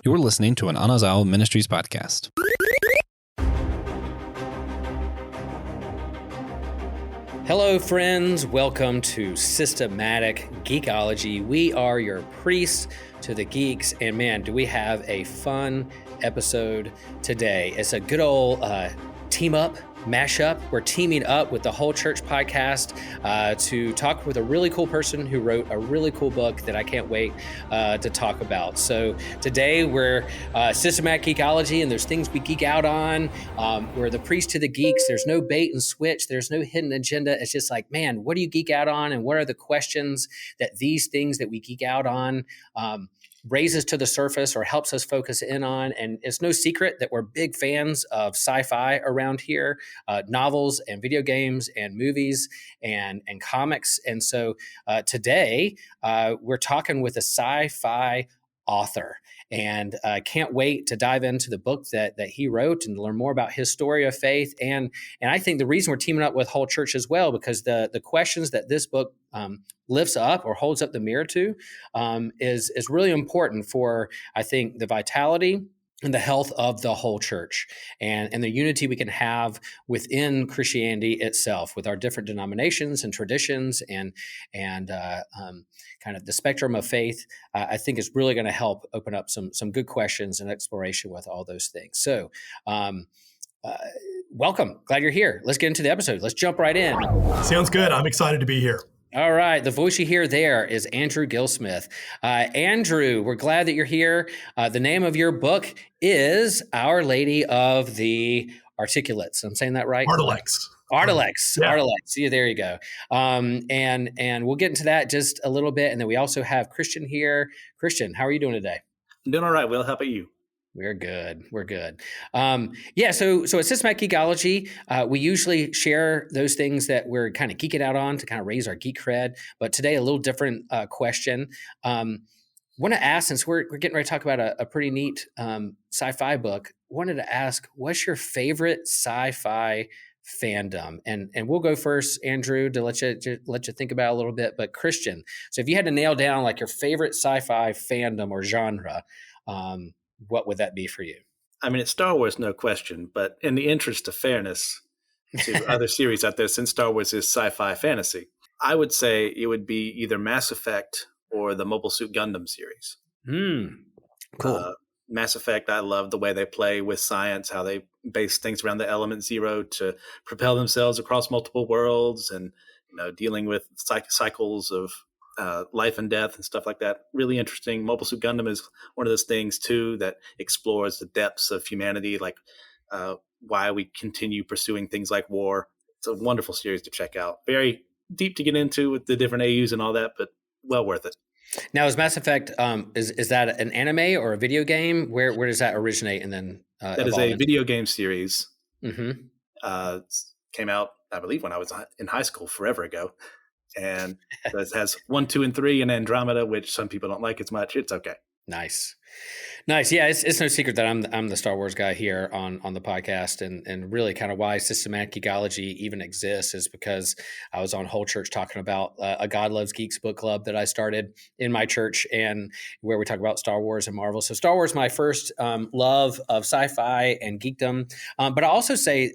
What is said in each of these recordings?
You're listening to an Anazao Ministries podcast. Hello, friends. Welcome to Systematic Geekology. We are your priests to the geeks, and man, do we have a fun episode today. It's a good old team up, mashup. We're teaming up with the Whole Church podcast to talk with a really cool person who wrote a really cool book that I can't wait to talk about. So today we're Systematic Geekology, and there's things we geek out on. We're the priest to the geeks. There's no bait and switch. There's no hidden agenda. It's just like, man, what do you geek out on? And what are the questions that these things that we geek out on raises to the surface or helps us focus in on? And it's no secret that we're big fans of sci-fi around here, novels and video games and movies and comics. And so today we're talking with a sci-fi author, and I can't wait to dive into the book that he wrote and learn more about his story of faith. And I think the reason we're teaming up with Whole Church as well, because the questions that this book lifts up or holds up the mirror to is really important for, I think, the vitality and the health of the whole church and the unity we can have within Christianity itself with our different denominations and traditions and kind of the spectrum of faith. I think is really going to help open up some good questions and exploration with all those things. So welcome. Glad you're here. Let's get into the episode. Let's jump right in. Sounds good. I'm excited to be here. All right. The voice you hear there is Andrew Gillsmith. Andrew, we're glad that you're here. The name of your book is Our Lady of the Articulates. I'm saying that right? Artilects. Yeah. Artilects. Yeah, there you go. And we'll get into that just a little bit. And then we also have Christian here. Christian, how are you doing today? I'm doing all right, Will. How about you? We're good. So at Systematic Geekology, we usually share those things that we're kind of geeking out on to kind of raise our geek cred. But today, a little different question. Want to ask, since we're getting ready to talk about a pretty neat sci-fi book, wanted to ask, what's your favorite sci-fi fandom? And we'll go first, Andrew, to let you think about it a little bit. But Christian, so if you had to nail down like your favorite sci-fi fandom or genre, what would that be for you? I mean, it's Star Wars, no question, but in the interest of fairness to other series out there, since Star Wars is sci-fi fantasy, I would say it would be either Mass Effect or the Mobile Suit Gundam series. Cool. Mass Effect, I love the way they play with science, how they base things around the element zero to propel themselves across multiple worlds and dealing with cycles of life and death and stuff like that. Really interesting. Mobile Suit Gundam is one of those things too that explores the depths of humanity, like why we continue pursuing things like war. It's a wonderful series to check out. Very deep to get into with the different AUs and all that, but well worth it. Now, is Mass Effect is that an anime or a video game? Where does that originate and then that is a video game series. Mm-hmm. Came out, I believe, when I was in high school forever ago. And it has 1, 2, and 3 and Andromeda, which some people don't like as much. It's okay. Nice. Yeah, it's no secret that I'm the Star Wars guy here on the podcast, and really kind of why Systematic Geekology even exists is because I was on Whole Church talking about a God Loves Geeks book club that I started in my church, and where we talk about Star Wars and Marvel. So Star Wars, my first love of sci-fi and geekdom, but I also say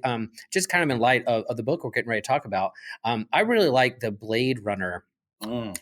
just kind of in light of the book we're getting ready to talk about, I really like the Blade Runner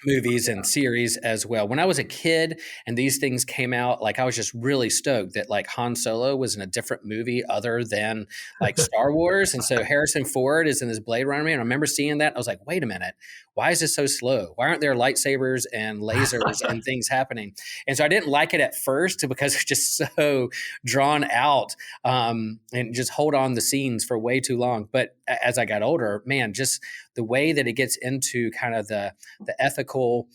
movies and series as well. When I was a kid and these things came out, like I was just really stoked that like Han Solo was in a different movie other than like Star Wars. And so Harrison Ford is in this Blade Runner movie. And I remember seeing that. I was like, wait a minute, why is this so slow? Why aren't there lightsabers and lasers and things happening? And so I didn't like it at first because it's just so drawn out and just hold on the scenes for way too long. But as I got older, man, just the way that it gets into kind of the ethical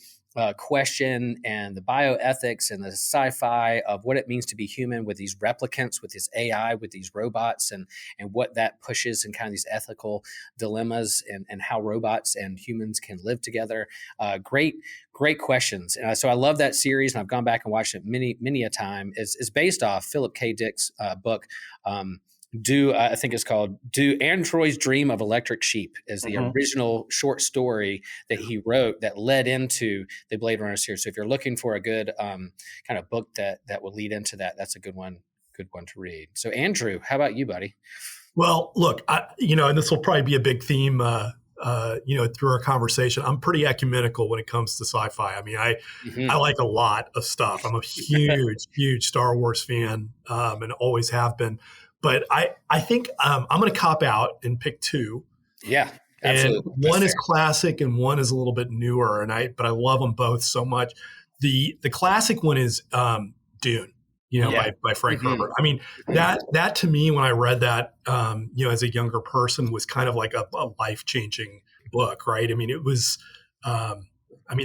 question and the bioethics and the sci-fi of what it means to be human with these replicants, with this AI, with these robots, and what that pushes and kind of these ethical dilemmas and how robots and humans can live together. Great questions. So I love that series, and I've gone back and watched it many a time. It's based off Philip K. Dick's book, I think it's called Do Androids Dream of Electric Sheep is the original short story that he wrote that led into the Blade Runner series. So if you're looking for a good kind of book that will lead into that, that's a good one to read. So Andrew, how about you, buddy? Well, look, and this will probably be a big theme, through our conversation. I'm pretty ecumenical when it comes to sci-fi. I mean, I like a lot of stuff. I'm a huge Star Wars fan, and always have been. But I think I'm going to cop out and pick two. Yeah, absolutely. And one is classic and one is a little bit newer. But I love them both so much. The classic one is Dune. By Frank Herbert. I mean, that to me, when I read that, as a younger person, was kind of like a life-changing book, right? I mean, it was,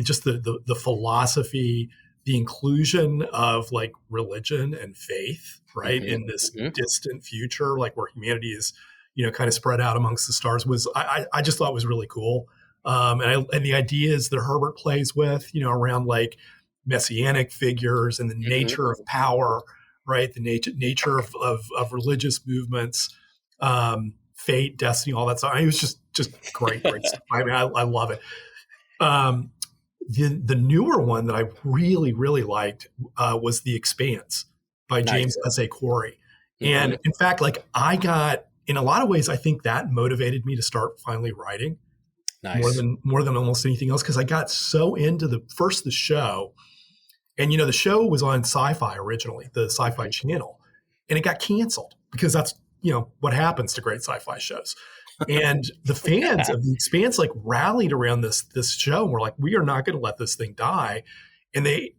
just the philosophy, the inclusion of like religion and faith, right, in this distant future, like where humanity is, kind of spread out amongst the stars, was I just thought was really cool. And the ideas that Herbert plays with, around like messianic figures and the nature of power, right? The nature of religious movements, fate, destiny, all that stuff. I mean, it was just great stuff. I mean, I love it. The newer one that I really, really liked was The Expanse by James S.A. Corey. And in fact, like in a lot of ways, I think that motivated me to start finally writing more than almost anything else, because I got so into the show. And, the show was on Sci-Fi originally, the Sci-Fi Channel, and it got canceled because that's, what happens to great sci-fi shows. And the fans of The Expanse like rallied around this show and were like, we are not going to let this thing die. And they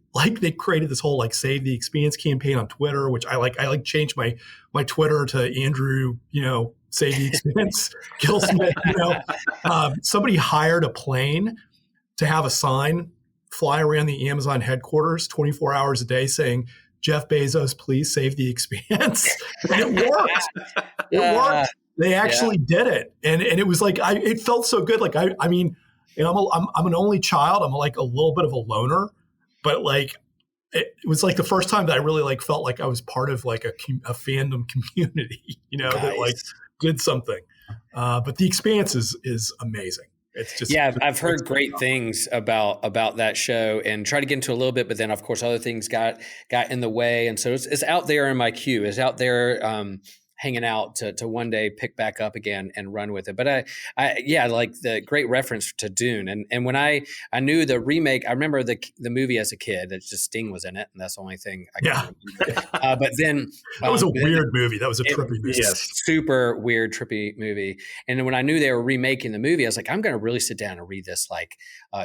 created this whole like Save the Expanse campaign on Twitter, which I changed my Twitter to Andrew, Save the Expanse, Kill Smith. Somebody hired a plane to have a sign fly around the Amazon headquarters 24 hours a day saying, Jeff Bezos, please save the Expanse. And it worked. It worked. They actually did it. And it was like, it felt so good. Like, I'm an only child. I'm like a little bit of a loner, but like, it was like the first time that I really like felt like I was part of like a fandom community, that like did something. But The Expanse is amazing. It's just I've heard great things about that show and tried to get into a little bit, but then of course other things got in the way, and so it's out there in my queue. It's out there hanging out to one day pick back up again and run with it. But I like the great reference to Dune, and when I knew the remake, I remember the movie as a kid. That just Sting was in it, and that's the only thing I can remember. But then that was a weird movie. That was a trippy movie. Yes, super weird, trippy movie. And then when I knew they were remaking the movie, I was like, I'm going to really sit down and read this like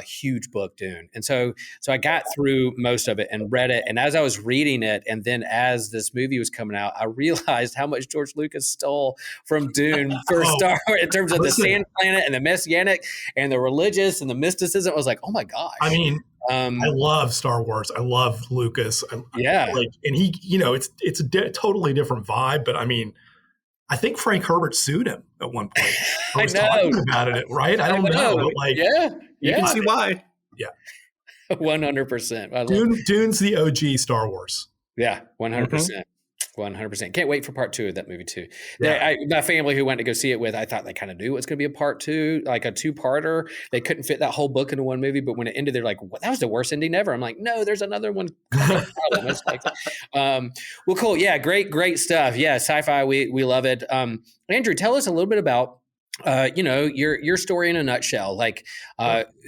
huge book, Dune. And so I got through most of it and read it. And as I was reading it, and then as this movie was coming out, I realized how much George Lucas stole from Dune for Star Wars in terms of the sand planet and the messianic and the religious and the mysticism. I was like, oh my gosh. I mean, I love Star Wars. I love Lucas. And he, it's a totally different vibe. But I mean, I think Frank Herbert sued him at one point. I was talking about it, right? I don't know. But like, you can see why. Yeah. 100%. Dune's the OG Star Wars. Yeah, 100%. 100%. Can't wait for part 2 of that movie too. Yeah. My family who went to go see it with, I thought they kind of knew it was going to be a part 2, like a 2-parter. They couldn't fit that whole book into one movie, but when it ended, they're like, well, that was the worst ending ever. I'm like, no, there's another one. Well, cool. Yeah, great stuff. Yeah, sci-fi, we love it. Andrew, tell us a little bit about your story in a nutshell, like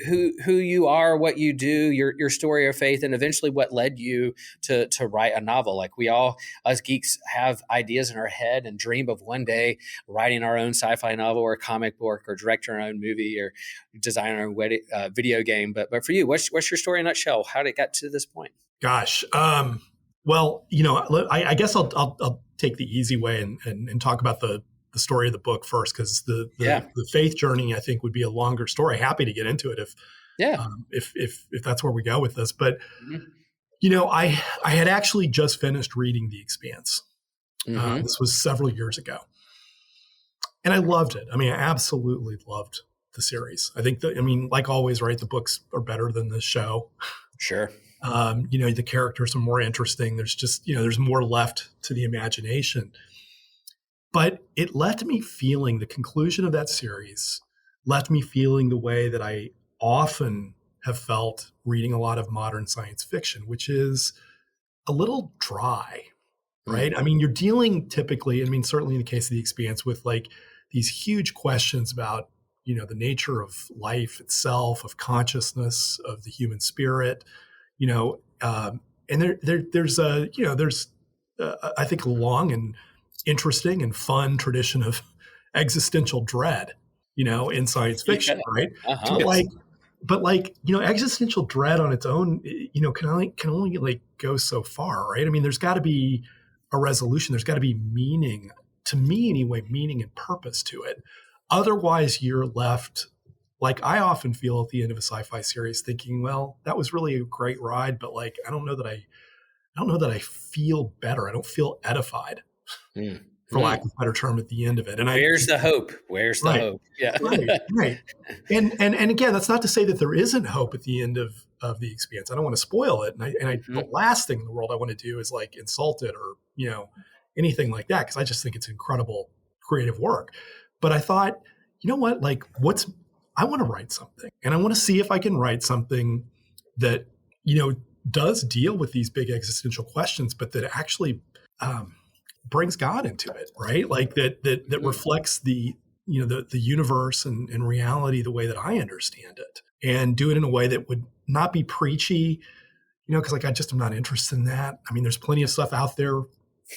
who you are, what you do, your story of faith, and eventually what led you to write a novel. Like we all, us geeks, have ideas in our head and dream of one day writing our own sci-fi novel or a comic book or directing our own movie or designing our own video game. But for you, what's your story in a nutshell? How did it get to this point? Gosh. Well, I guess I'll take the easy way and talk about the story of the book first, because the faith journey, I think, would be a longer story. Happy to get into it if that's where we go with this. But I had actually just finished reading The Expanse. This was several years ago, and I loved it. I mean, I absolutely loved the series. I think like always, right? The books are better than the show. Sure. The characters are more interesting. There's just there's more left to the imagination. But it left me feeling, the conclusion of that series left me feeling the way that I often have felt reading a lot of modern science fiction, which is a little dry, right? I mean, you're dealing typically, I mean, certainly in the case of The Expanse, with like these huge questions about, the nature of life itself, of consciousness, of the human spirit, and there's I think, a long and interesting and fun tradition of existential dread, in science fiction, right? But existential dread on its own, can only like go so far, right? I mean, there's got to be a resolution. There's got to be meaning, to me anyway, meaning and purpose to it. Otherwise, you're left, like I often feel at the end of a sci-fi series, thinking, well, that was really a great ride, but like I don't know that I feel better. I don't feel edified, for lack of a better term, at the end of it. And where's the hope? Where's the hope? Yeah, right. And again, that's not to say that there isn't hope at the end of The Expanse. I don't want to spoil it. And the last thing in the world I want to do is like insult it or anything like that, because I just think it's incredible creative work. But I thought, you know what? Like, I want to write something, and I want to see if I can write something that does deal with these big existential questions, but that actually brings God into it, right? Like that reflects the universe and reality the way that I understand it, and do it in a way that would not be preachy, because like I just am not interested in that. I mean, there's plenty of stuff out there.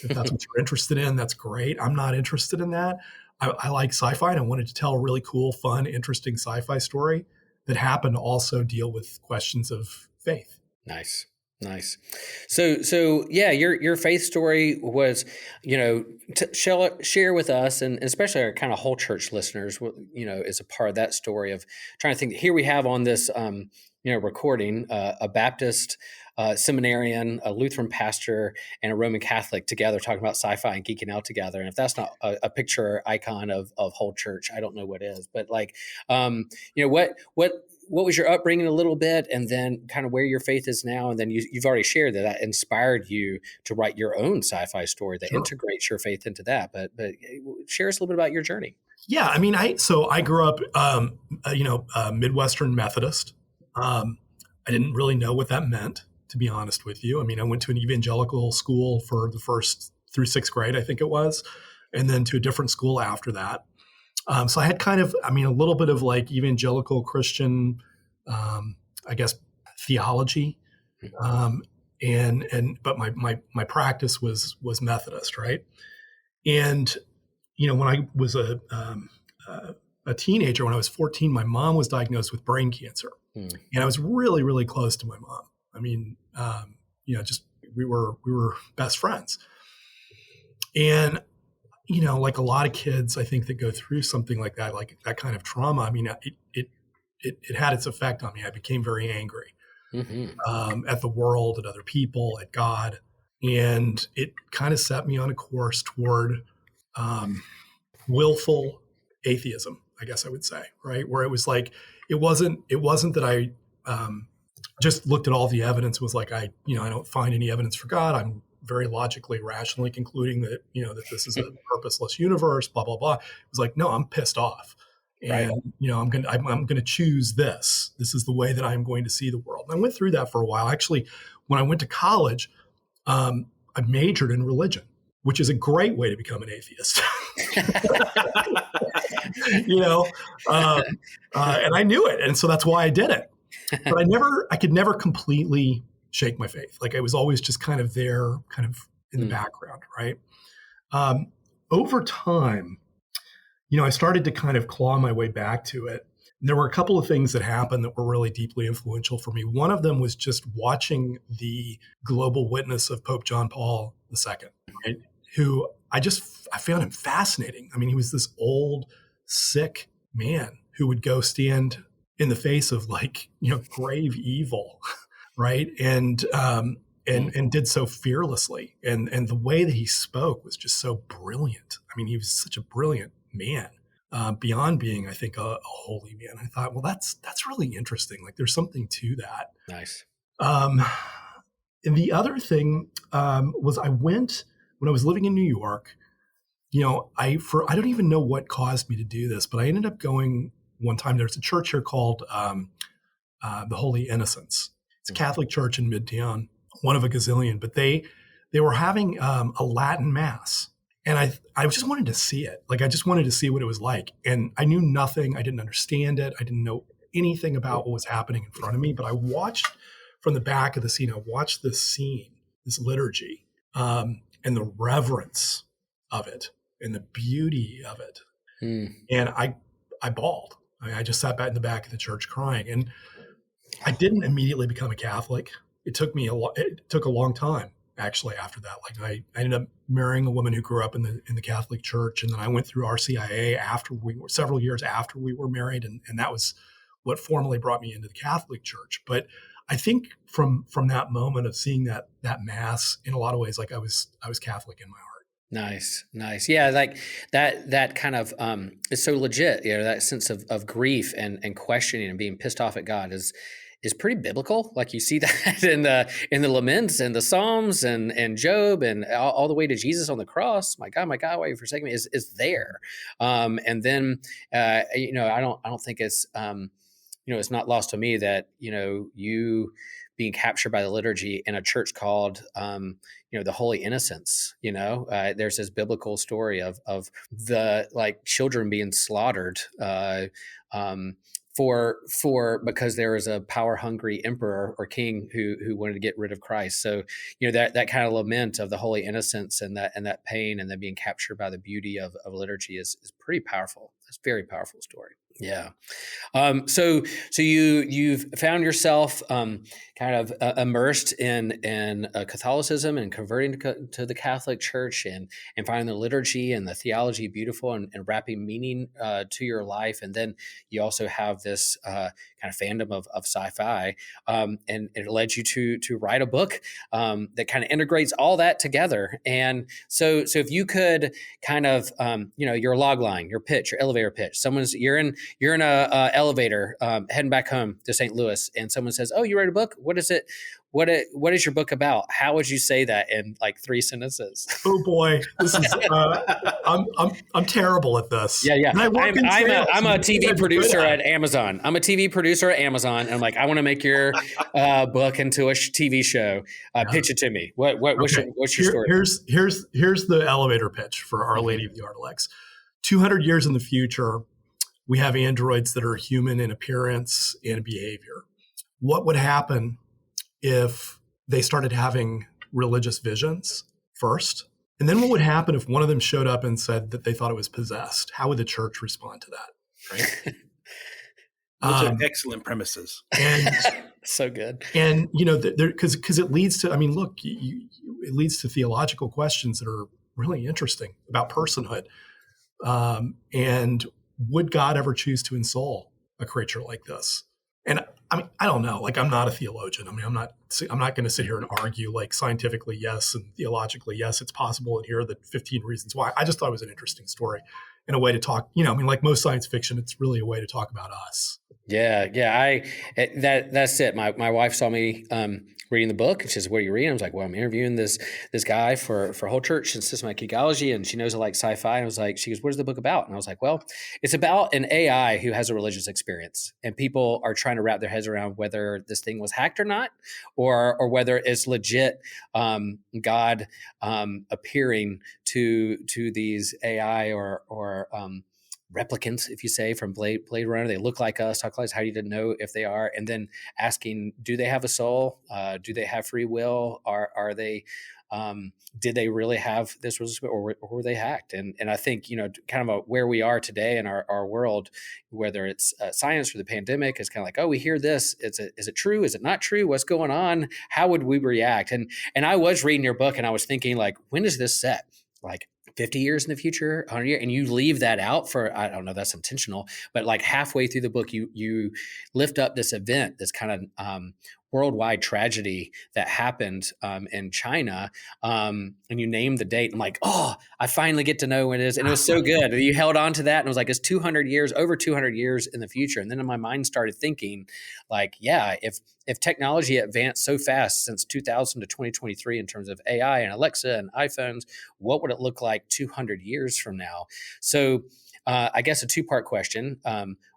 If that's what you're interested in, that's great. I'm not interested in that. I like sci-fi, and I wanted to tell a really cool, fun, interesting sci-fi story that happened to also deal with questions of faith. Nice. So yeah, your faith story was, share with us, and especially our kind of whole church listeners, is a part of that story of trying to think. Here we have on this, recording a Baptist seminarian, a Lutheran pastor, and a Roman Catholic together talking about sci-fi and geeking out together. And if that's not a picture icon of whole church, I don't know what is. But like, what was your upbringing a little bit, and then kind of where your faith is now? And then you've already shared that inspired you to write your own sci-fi story that integrates your faith into that. But share us a little bit about your journey. Yeah, I mean, I grew up, Midwestern Methodist. I didn't really know what that meant, to be honest with you. I mean, I went to an evangelical school for the first through sixth grade, I think it was, and then to a different school after that. So I had kind of, a little bit of like evangelical Christian, I guess, theology, but my practice was Methodist, right? And when I was a teenager, when I was 14, my mom was diagnosed with brain cancer, and I was really, really close to my mom. I mean, just we were best friends, and like a lot of kids, I think, that go through something like that kind of trauma. I mean, it had its effect on me. I became very angry at the world, at other people, at God, and it kind of set me on a course toward willful atheism, I guess I would say, right? Where it was like it wasn't that I just looked at all the evidence, was like I don't find any evidence for God. I'm very logically, rationally concluding that, that this is a purposeless universe, blah, blah, blah. It was like, no, I'm pissed off. And, I'm going to choose this. This is the way that I'm going to see the world. And I went through that for a while. Actually, when I went to college, I majored in religion, which is a great way to become an atheist. And I knew it. And so that's why I did it. But I could never completely shake my faith. Like I was always just kind of there, kind of in the background, right? Over time, I started to kind of claw my way back to it. And there were a couple of things that happened that were really deeply influential for me. One of them was just watching the global witness of Pope John Paul II, right? Who I found him fascinating. I mean, he was this old, sick man who would go stand in the face of grave evil, right? And did so fearlessly. And the way that he spoke was just so brilliant. I mean, he was such a brilliant man, beyond being, I think, a holy man. I thought, well, that's really interesting. Like there's something to that. Nice. And the other thing was when I was living in New York, I don't even know what caused me to do this, but I ended up going one time. There's a church here called the Holy Innocents. It's a Catholic church in Midtown, one of a gazillion, but they were having a Latin mass. And I just wanted to see it. Like, I just wanted to see what it was like. And I knew nothing. I didn't understand it. I didn't know anything about what was happening in front of me, but I watched from the back of the scene. I watched this scene, this liturgy, and the reverence of it and the beauty of it. And I bawled. I just sat back in the back of the church crying. And I didn't immediately become a Catholic. It took a long time, actually, after that. Like, I ended up marrying a woman who grew up in the Catholic Church, and then I went through RCIA several years after we were married, and that was what formally brought me into the Catholic Church. But I think from that moment of seeing that mass, in a lot of ways, like I was Catholic in my heart. Nice. Yeah, like that kind of is so legit. That sense of grief and questioning and being pissed off at God is pretty biblical. Like, you see that in the laments and the Psalms and Job and all the way to Jesus on the cross. My God, why you forsaken me? Is there. And then I don't think it's it's not lost to me that you being captured by the liturgy in a church called the Holy Innocents. There's this biblical story of the children being slaughtered because there was a power hungry emperor or king who wanted to get rid of Christ. So that kind of lament of the Holy Innocents and that pain and then being captured by the beauty of liturgy is pretty powerful. It's a very powerful story. Yeah. So you've found yourself kind of immersed in Catholicism and converting to the Catholic Church and finding the liturgy and the theology beautiful and wrapping meaning to your life. And then you also have this kind of fandom of sci-fi, and it led you to write a book that kind of integrates all that together. And so if you could kind of your log line, your pitch, your elevator pitch, you're in a elevator heading back home to St. Louis, and someone says, "Oh, you write a book? What is it? What is your book about?" How would you say that in like 3 sentences? Oh boy, this is I'm terrible at this. Yeah. And I'm a TV producer at Amazon. I'm a TV producer at Amazon, and I'm like, I want to make your book into a TV show. Pitch it to me. What's your story? Here's the elevator pitch for Our Lady of the Ardelex. 200 years in the future, we have androids that are human in appearance and behavior. What would happen if they started having religious visions first? And then what would happen if one of them showed up and said that they thought it was possessed? How would the church respond to that? Right? Those are excellent premises. And so good. And, because it leads to, it leads to theological questions that are really interesting about personhood. And would God ever choose to ensoul a creature like this? And I don't know. Like, I'm not a theologian. I'm not going to sit here and argue like scientifically yes and theologically yes, it's possible, and here are the 15 reasons why. I just thought it was an interesting story and a way to talk. Like most science fiction, it's really a way to talk about us. Yeah. That's it. My wife saw me reading the book, and she says, "What are you reading?" I was like, "Well, I'm interviewing this guy for Whole Church and Systematic Geekology," and she knows I like sci-fi. And I was like, she goes, "What is the book about?" And I was like, "Well, it's about an AI who has a religious experience, and people are trying to wrap their heads around whether this thing was hacked or not, or whether it's legit God appearing to these AI or replicants, if you say, from Blade Runner. They look like us, talk like us. How do you know if they are?" And then asking, do they have a soul? Do they have free will? Are they? Did they really have this, or were they hacked? And I think kind of where we are today in our world, whether it's science or the pandemic, is kind of like, oh, we hear this. Is it true? Is it not true? What's going on? How would we react? And I was reading your book, and I was thinking, like, when is this set? Like 50 years in the future, 100 years, and you leave that out for, I don't know, that's intentional, but like halfway through the book, you lift up this event that's kind of worldwide tragedy that happened in China, and you named the date. I'm like, oh, I finally get to know when it is, and it was so good. You held on to that, and it was like, it's 200 years, over 200 years in the future. And then in my mind started thinking, like, yeah, if technology advanced so fast since 2000 to 2023 in terms of AI and Alexa and iPhones, what would it look like 200 years from now? So I guess a two-part question.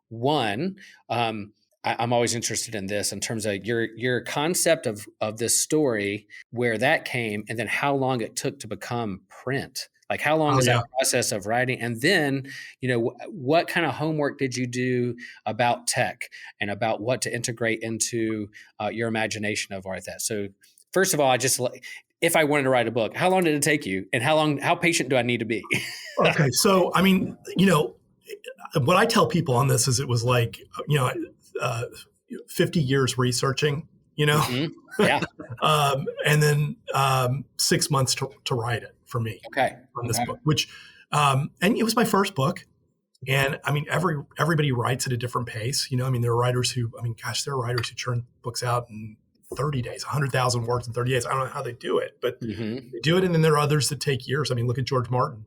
One, I'm always interested in this in terms of your concept of this story, where that came, and then how long it took to become print. Like, how long is that process of writing? And then, what kind of homework did you do about tech and about what to integrate into your imagination of that? So first of all, if I wanted to write a book, how long did it take you? And how patient do I need to be? Okay. So, I mean, what I tell people on this is it was like, 50 years researching, Mm-hmm. Yeah. and then 6 months to write it for me. Okay. On this book, which, and it was my first book. And I mean, everybody writes at a different pace. There are writers who churn books out in 30 days, 100,000 words in 30 days. I don't know how they do it, but they do it. And then there are others that take years. I mean, look at George Martin,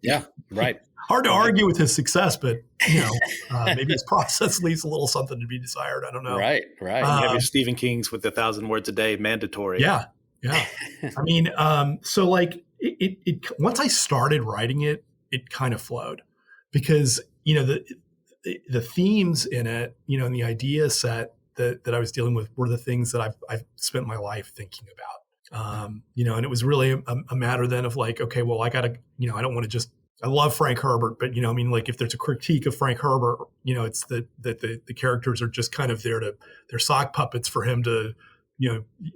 Yeah, right. Hard to argue with his success, but maybe his process leaves a little something to be desired. I don't know. Right. You have your Stephen King's with 1,000 words a day mandatory. Yeah. I mean, so like it once I started writing it, it kind of flowed because the themes in it, and the idea set that I was dealing with were the things that I've spent my life thinking about. And it was really a matter then of like, okay, well, I gotta, I don't want to just. I love Frank Herbert, but like if there's a critique of Frank Herbert, it's that the characters are just kind of they're sock puppets for him to,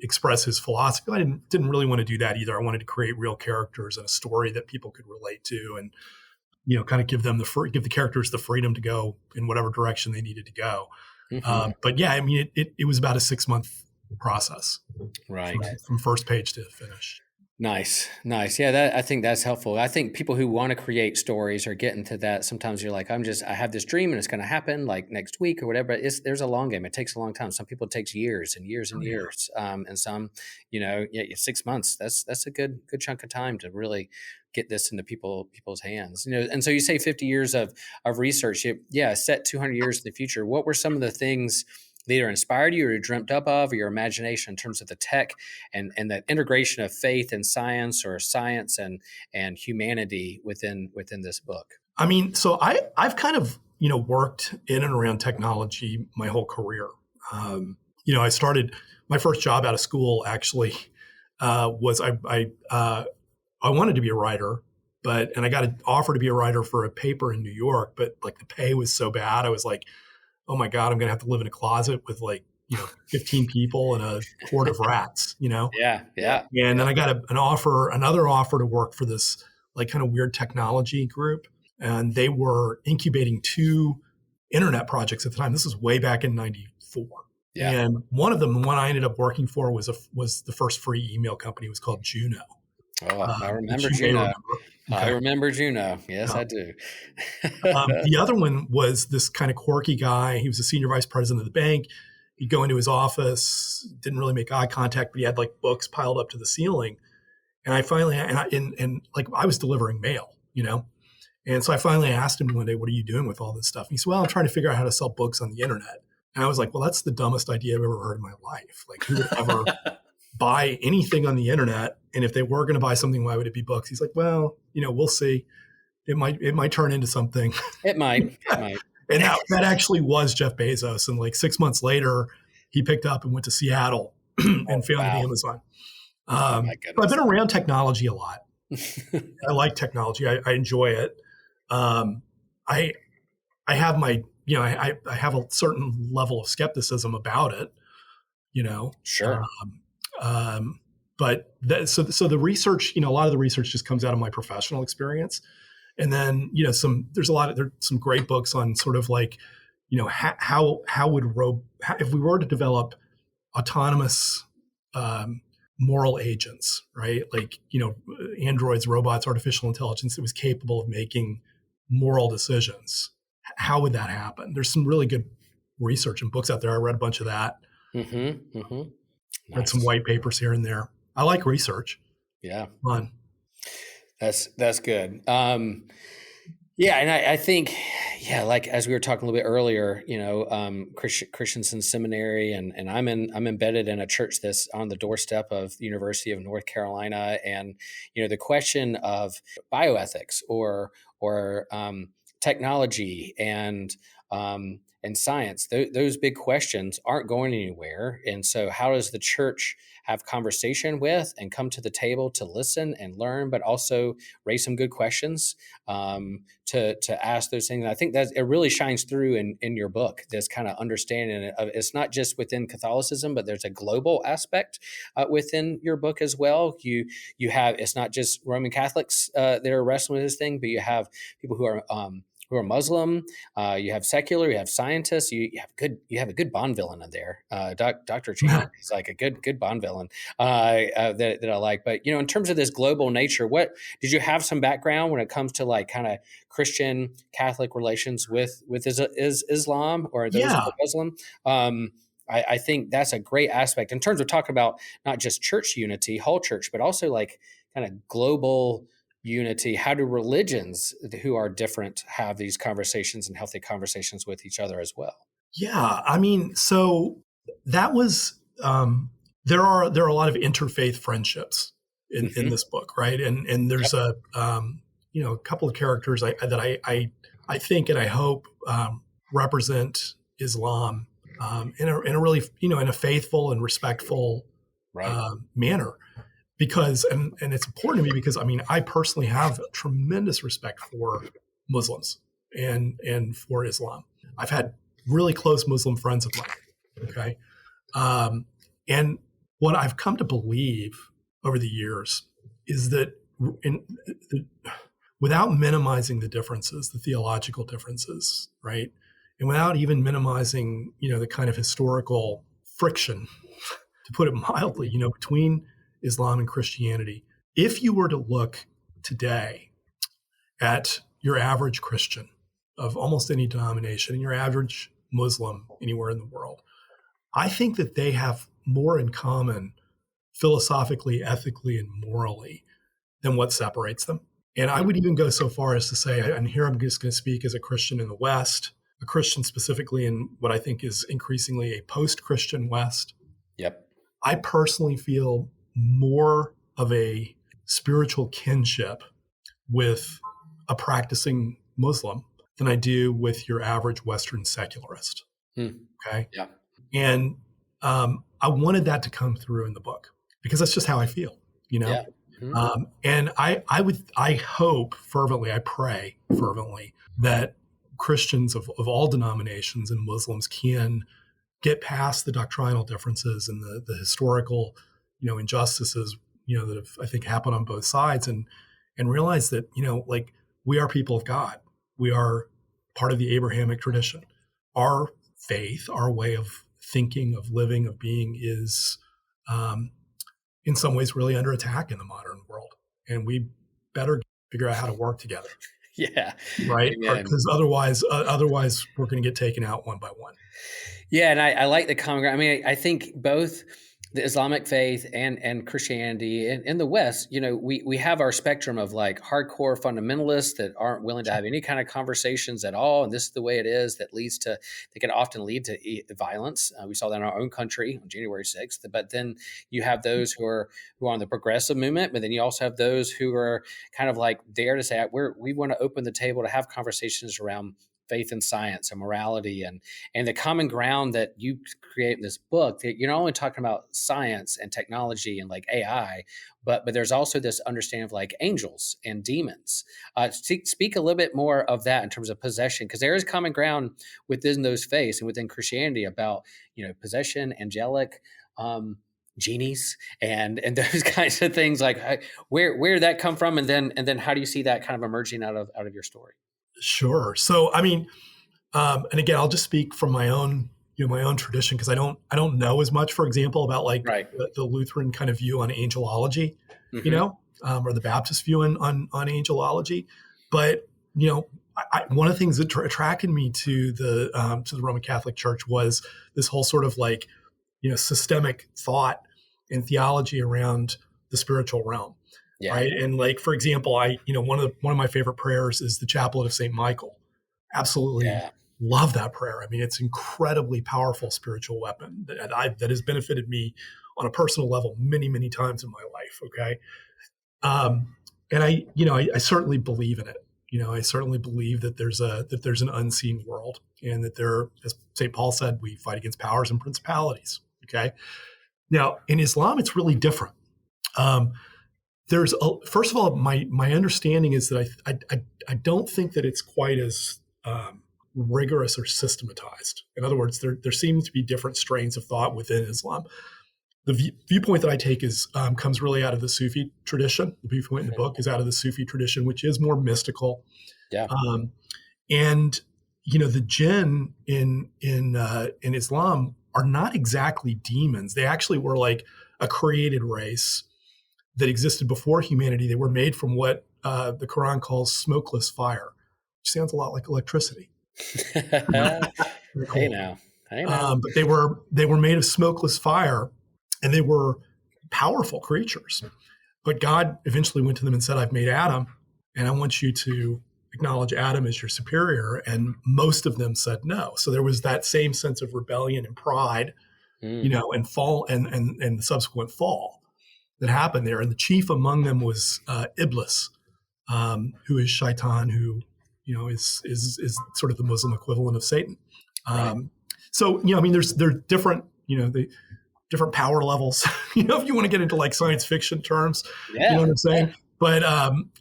express his philosophy. I didn't really want to do that either. I wanted to create real characters and a story that people could relate to, and kind of give the characters the freedom to go in whatever direction they needed to go. Mm-hmm. But yeah, I mean, it was about a 6-month process, right, from first page to finish. Nice. Yeah, I think that's helpful. I think people who want to create stories or get into that, sometimes you're like, I have this dream and it's going to happen like next week or whatever. There's a long game. It takes a long time. Some people it takes years and years and years. And some, 6 months. That's a good chunk of time to really get this into people's hands. And so you say 50 years of research. Set 200 years in the future. What were some of the things that either inspired you or you dreamt up of, or your imagination in terms of the tech and the integration of faith and science, or science and humanity within this book? I mean, so I've kind of, worked in and around technology my whole career. I started my first job out of school actually was I wanted to be a writer, and I got an offer to be a writer for a paper in New York, but like the pay was so bad. I was like, oh my God, I'm going to have to live in a closet with 15 people and a horde of rats, Yeah. And then I got another offer to work for this like kind of weird technology group. And they were incubating 2 internet projects at the time. This was way back in 94. Yeah. And one of them, the one I ended up working for was the first free email company. It was called Juno. Oh, I remember Juno. Okay. I remember Juno. Yes, I do. The other one was this kind of quirky guy. He was a senior vice president of the bank. He'd go into his office, didn't really make eye contact, but he had like books piled up to the ceiling. And I finally, I was delivering mail, And so I finally asked him one day, what are you doing with all this stuff? And he said, well, I'm trying to figure out how to sell books on the internet. And I was like, well, that's the dumbest idea I've ever heard in my life. Like, who would ever buy anything on the internet? And if they were going to buy something, why would it be books? He's like, well, we'll see. It might turn into something. It might. And that actually was Jeff Bezos. And like 6 months later, he picked up and went to Seattle and founded Amazon. So I've been around technology a lot. I like technology. I enjoy it. I have my, I have a certain level of skepticism about it, Sure. But so the research, a lot of the research just comes out of my professional experience. And then, there's some great books on sort of like, how if we were to develop autonomous, moral agents, right? Like, androids, robots, artificial intelligence that was capable of making moral decisions. How would that happen? There's some really good research and books out there. I read a bunch of that. Mm-hmm. Mm-hmm. Read some Nice. white papers here and there. I like research. Yeah. Fun. That's good. Yeah, and I think, yeah, like as we were talking a little bit earlier, Christensen Seminary, and I'm embedded in a church that's on the doorstep of the University of North Carolina, and the question of bioethics or technology and science, those big questions aren't going anywhere. And so, how does the church have conversation with and come to the table to listen and learn, but also raise some good questions to ask those things? And I think that it really shines through in your book, this kind of understanding of it's not just within Catholicism, but there's a global aspect within your book as well. You have, it's not just Roman Catholics that are wrestling with this thing, but you have people who are Muslim, you have secular, you have scientists, you have a good Bond villain in there. Dr. Chan is like a good Bond villain that I like. But in terms of this global nature, what did you have some background when it comes to like kind of Christian Catholic relations with Islam or those who are Muslim? I think that's a great aspect in terms of talking about not just church unity, whole church, but also like kind of global unity. How do religions who are different have these conversations and healthy conversations with each other as well? Yeah, I mean, so that was there are a lot of interfaith friendships in this book, right? And there's a couple of characters that I think and I hope represent Islam in a really in a faithful and respectful manner. Because, and it's important to me because, I mean, I personally have tremendous respect for Muslims and for Islam. I've had really close Muslim friends of mine, okay? And what I've come to believe over the years is that without minimizing the differences, the theological differences, right? And without even minimizing, the kind of historical friction, to put it mildly, between Islam and Christianity. If you were to look today at your average Christian of almost any denomination and your average Muslim anywhere in the world, I think that they have more in common philosophically, ethically, and morally than what separates them. And I would even go so far as to say, and here I'm just going to speak as a Christian in the West, a Christian specifically in what I think is increasingly a post-Christian West. Yep. I personally feel more of a spiritual kinship with a practicing Muslim than I do with your average Western secularist. Okay. Yeah. And I wanted that to come through in the book because that's just how I feel, Yeah. Mm-hmm. And I hope fervently, I pray fervently that Christians of all denominations and Muslims can get past the doctrinal differences and the historical injustices, that have, I think, happened on both sides and realize that, like we are people of God. We are part of the Abrahamic tradition. Our faith, our way of thinking, of living, of being is in some ways really under attack in the modern world. And we better figure out how to work together. Yeah. Right. Because otherwise we're going to get taken out one by one. Yeah. And I like the common ground. I mean, I think both the Islamic faith and Christianity in the West, we have our spectrum of like hardcore fundamentalists that aren't willing to have any kind of conversations at all. And this is the way it is that can often lead to violence. We saw that in our own country on January 6th. But then you have those who are on the progressive movement, but then you also have those who are kind of like dare to say, we want to open the table to have conversations around faith and science and morality and the common ground that you create in this book. That you're not only talking about science and technology and like AI, but there's also this understanding of like angels and demons. Speak a little bit more of that in terms of possession, because there is common ground within those faiths and within Christianity about possession, angelic, genies, and those kinds of things. Like where did that come from, and then how do you see that kind of emerging out of your story? Sure. So, I mean, and again, I'll just speak from my own, my own tradition, because I don't know as much, for example, about like the Lutheran kind of view on angelology, or the Baptist view on angelology. But, one of the things that attracted me to the Roman Catholic Church was this whole sort of like systemic thought and theology around the spiritual realm. Yeah. Right. And like, for example, one of my favorite prayers is the Chaplet of St. Michael. Absolutely love that prayer. I mean, it's incredibly powerful spiritual weapon that has benefited me on a personal level many, many times in my life. Okay. And I certainly believe in it. I certainly believe that there's an unseen world, and that as St. Paul said, we fight against powers and principalities. Okay. Now in Islam, it's really different. First of all, my understanding is that I don't think that it's quite as rigorous or systematized. In other words, there seem to be different strains of thought within Islam. The viewpoint that I take comes really out of the Sufi tradition. The viewpoint in the book is out of the Sufi tradition, which is more mystical. Yeah. And the jinn in Islam are not exactly demons. They actually were like a created race that existed before humanity. They were made from what the Quran calls smokeless fire, which sounds a lot like electricity. Cool. Hey now. But they were made of smokeless fire, and they were powerful creatures. But God eventually went to them and said, "I've made Adam, and I want you to acknowledge Adam as your superior." And most of them said no. So there was that same sense of rebellion and pride, and fall and the subsequent fall that happened there. And the chief among them was Iblis, who is Shaitan, who is sort of the Muslim equivalent of Satan. So there's different the different power levels. If you want to get into like science fiction terms, you know what I'm saying. Yeah. But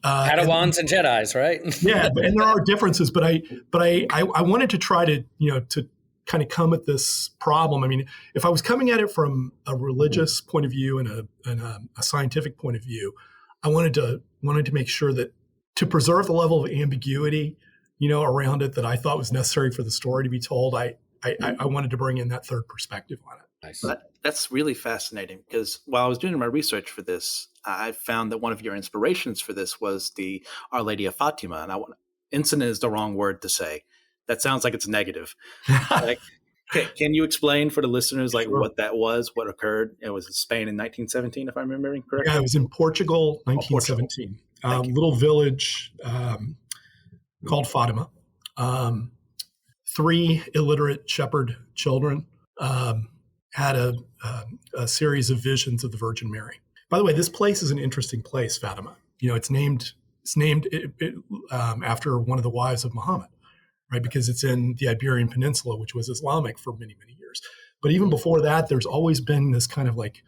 Padawans and Jedis, right? Yeah, and there are differences. But I wanted to try to to kind of come at this problem. I mean, if I was coming at it from a religious point of view and a scientific point of view, I wanted to make sure that to preserve the level of ambiguity, around it that I thought was necessary for the story to be told. I wanted to bring in that third perspective on it. Nice. That's really fascinating, because while I was doing my research for this, I found that one of your inspirations for this was the Our Lady of Fatima. And incident is the wrong word to say. That sounds like it's negative. Can you explain for the listeners what that was, what occurred? It was in Spain in 1917, if I'm remembering correctly. Yeah, it was in Portugal, 1917. Little village called Fatima. 3 illiterate shepherd children had a series of visions of the Virgin Mary. By the way, this place is an interesting place, Fatima. It's named after one of the wives of Muhammad, right? Because it's in the Iberian Peninsula, which was Islamic for many, many years. But even before that, there's always been this kind of like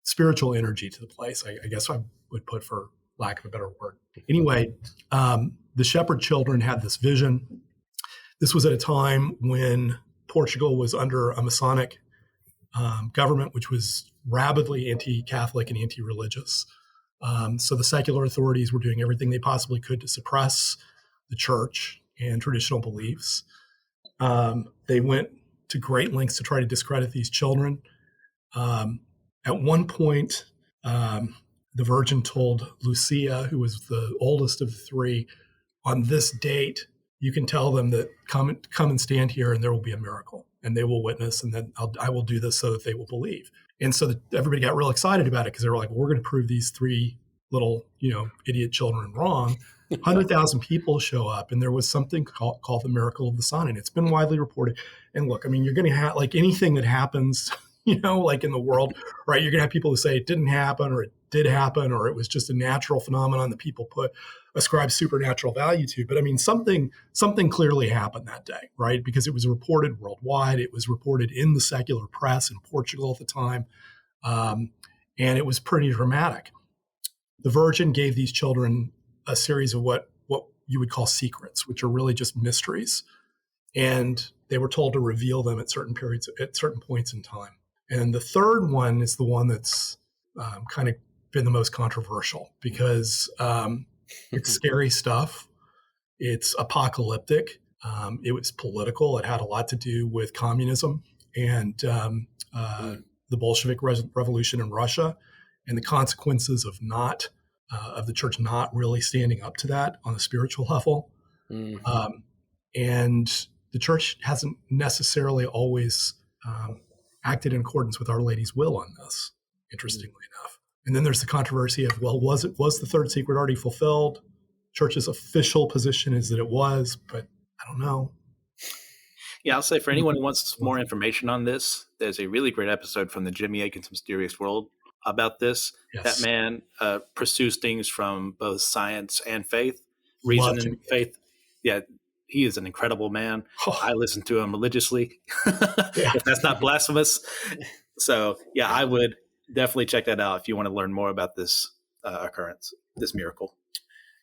spiritual energy to the place, I guess I would put, for lack of a better word. Anyway, the shepherd children had this vision. This was at a time when Portugal was under a Masonic government, which was rabidly anti-Catholic and anti-religious. So the secular authorities were doing everything they possibly could to suppress the church and traditional beliefs. They went to great lengths to try to discredit these children. At one point, the Virgin told Lucia, who was the oldest of the 3, on this date, you can tell them that come and stand here and there will be a miracle and they will witness, and then I will do this so that they will believe. And so everybody got real excited about it, because they were like, well, we're going to prove these 3 little, idiot children wrong. 100,000 people show up, and there was something called the miracle of the sun, and it's been widely reported. And look, I mean, you're going to have like anything that happens, like in the world, right? You're going to have people who say it didn't happen, or it did happen, or it was just a natural phenomenon that people ascribe supernatural value to. But I mean, something clearly happened that day, right? Because it was reported worldwide. It was reported in the secular press in Portugal at the time. And it was pretty dramatic. The Virgin gave these children a series of what you would call secrets, which are really just mysteries. And they were told to reveal them at certain periods, at certain points in time. And the third one is the one that's kind of been the most controversial, because it's scary stuff. It's apocalyptic. It was political. It had a lot to do with communism and the Bolshevik revolution in Russia, and the consequences of the church not really standing up to that on a spiritual level. Mm-hmm. And the church hasn't necessarily always acted in accordance with Our Lady's will on this, interestingly enough. And then there's the controversy of, well, was the third secret already fulfilled? Church's official position is that it was, but I don't know. Yeah, I'll say for anyone who wants more information on this, there's a really great episode from the Jimmy Akin's Mysterious World about this. Yes. That man pursues things from both science and faith, reason and faith. Yeah, he is an incredible man. Oh. I listen to him religiously, Yeah. if that's not blasphemous. So, yeah, I would definitely check that out if you want to learn more about this occurrence, this miracle.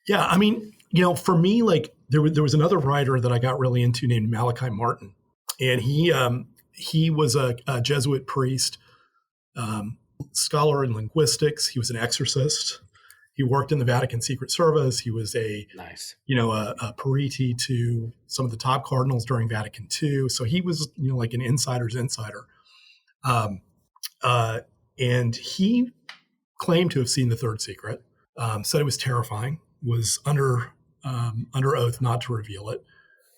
Yeah, I mean, for me, like there was another writer that I got really into named Malachi Martin, and he was a Jesuit priest, scholar in linguistics. He was an exorcist. He worked in the Vatican Secret Service. He was a periti to some of the top cardinals during Vatican II. So he was, like an insider's insider. And he claimed to have seen the third secret, said it was terrifying, was under oath not to reveal it.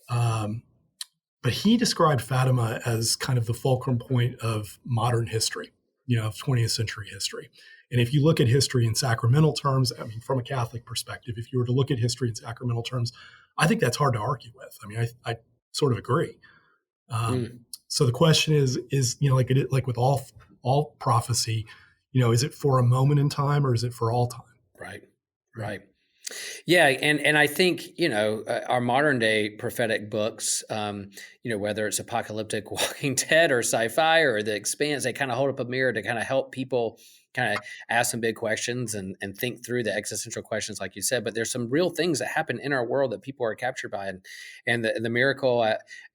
But he described Fatima as kind of the fulcrum point of modern history, of 20th century history. And if you look at history in sacramental terms, I mean, from a Catholic perspective, if you were to look at history in sacramental terms, I think that's hard to argue with. I mean, I sort of agree. So the question is, like with all prophecy, is it for a moment in time or is it for all time? Right. Yeah. And I think, our modern day prophetic books, whether it's apocalyptic Walking Dead or sci-fi or The Expanse, they kind of hold up a mirror to kind of help people kind of ask some big questions and think through the existential questions, like you said. But there's some real things that happen in our world that people are captured by, and the miracle